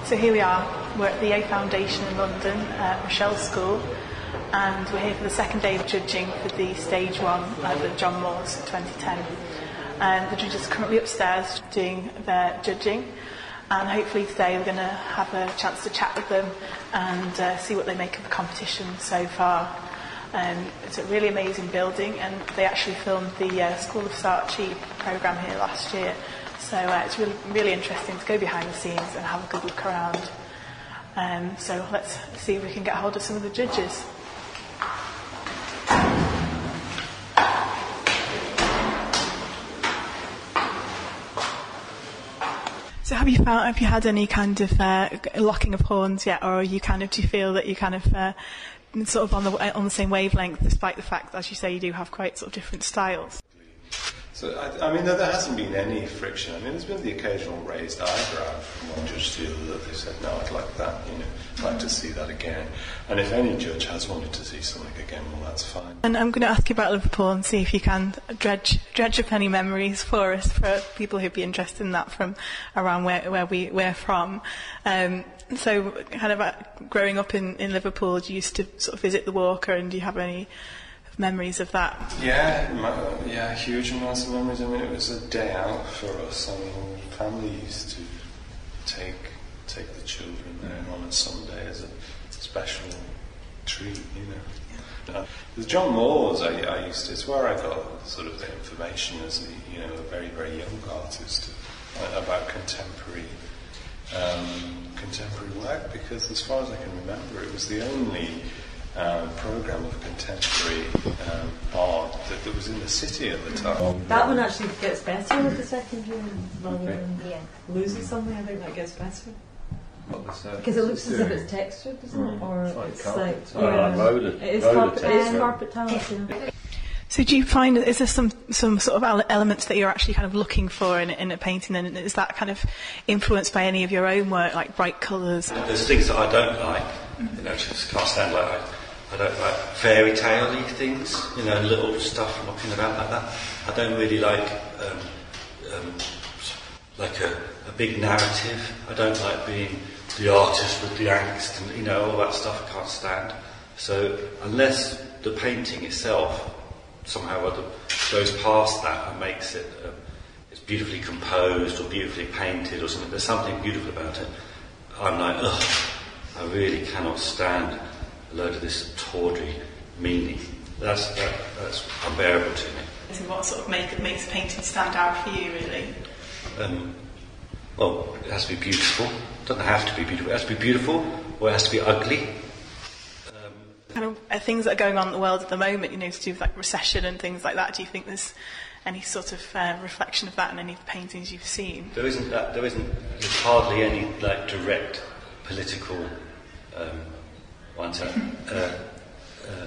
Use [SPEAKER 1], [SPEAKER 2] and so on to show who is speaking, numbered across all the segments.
[SPEAKER 1] So here we are, we're at the AFoundation in London, at Michelle's School, and we're here for the second day of judging for the Stage 1 of the John Moores 2010. The judges are currently upstairs doing their judging, and hopefully today we're going to have a chance to chat with them and see what they make of the competition so far. It's a really amazing building, and they actually filmed the School of Saatchi programme here last year. So it's really interesting to go behind the scenes and have a good look around. So let's see if we can get hold of some of the judges. So have you had any kind of locking of horns yet, or do you feel that you sort of on the same wavelength, despite the fact, as you say, you do have quite sort of different styles?
[SPEAKER 2] So, I mean, there hasn't been any friction. I mean, there's been the occasional raised eyebrow from one judge to the other that they said, no, I'd like that, I'd like to see that again. And if any judge has wanted to see something again, well, that's fine. And
[SPEAKER 1] I'm going to ask you about Liverpool and see if you can dredge up any memories for us, for people who'd be interested in that from around where we're from. So, growing up in Liverpool, do you used to sort of visit the Walker, and do you have any memories of that?
[SPEAKER 2] Yeah, huge amounts of memories. I mean, it was a day out for us. I mean, family used to take the children there on a Sunday as a special treat, The John Moores, it's where I got sort of the information as a very, very young artist about contemporary work, because as far as I can remember, it was the only programme of contemporary art that was in the city at the time.
[SPEAKER 3] That one actually gets better with the second viewing, rather than losing something. I think that gets better. Because it looks as if it's textured, doesn't it? Or it's like carpet tiles.
[SPEAKER 1] So do you find, is there some sort of elements that you're actually kind of looking for in a painting, and is that kind of influenced by any of your own work, like bright colours?
[SPEAKER 4] There's things that I don't like, just can't stand. Like I don't like fairy tale-y things, little stuff knocking about like that. I don't really like a big narrative. I don't like being the artist with the angst and all that stuff. I can't stand. So unless the painting itself somehow or other goes past that and makes it it's beautifully composed or beautifully painted or something, there's something beautiful about it, I'm like, I really cannot stand a load of this tawdry meaning. That's unbearable to me.
[SPEAKER 1] So what sort of makes a painting stand out for you, really?
[SPEAKER 4] Well, it has to be beautiful. It doesn't have to be beautiful. It has to be beautiful, or it has to be ugly.
[SPEAKER 1] Things that are going on in the world at the moment, to do with like recession and things like that. Do you think there's any sort of reflection of that in any of the paintings you've seen?
[SPEAKER 4] There's hardly any direct political ones.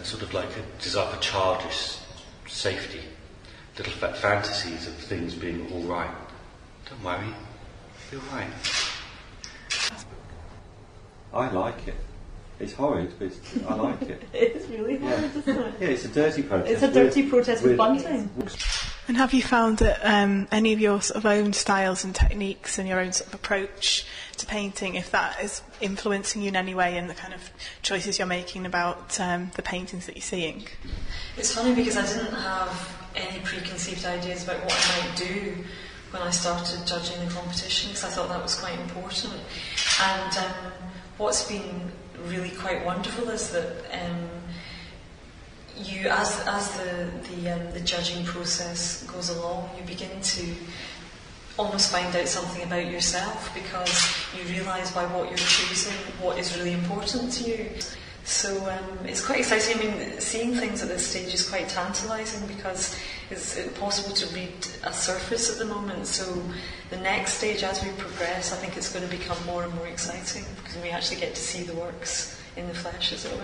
[SPEAKER 4] Sort of like a desire for childish safety, little fantasies of things being all right. Don't worry, you'll be all right.
[SPEAKER 5] I like it. It's horrid, but I like it.
[SPEAKER 3] It is really horrid, isn't it?
[SPEAKER 5] Yeah, it's a dirty protest.
[SPEAKER 3] It's a dirty protest with bunting.
[SPEAKER 1] And have you found that any of your sort of own styles and techniques and your own sort of approach to painting, if that is influencing you in any way in the kind of choices you're making about the paintings that you're seeing?
[SPEAKER 6] It's funny because I didn't have any preconceived ideas about what I might do when I started judging the competition, because I thought that was quite important. And what's been really quite wonderful is that you, as the judging process goes along, you begin to almost find out something about yourself, because you realise by what you're choosing what is really important to you. So it's quite exciting. I mean, seeing things at this stage is quite tantalising, because it's impossible to read a surface at the moment. So the next stage, as we progress, I think it's going to become more and more exciting, because we actually get to see the works in the flesh, as it were.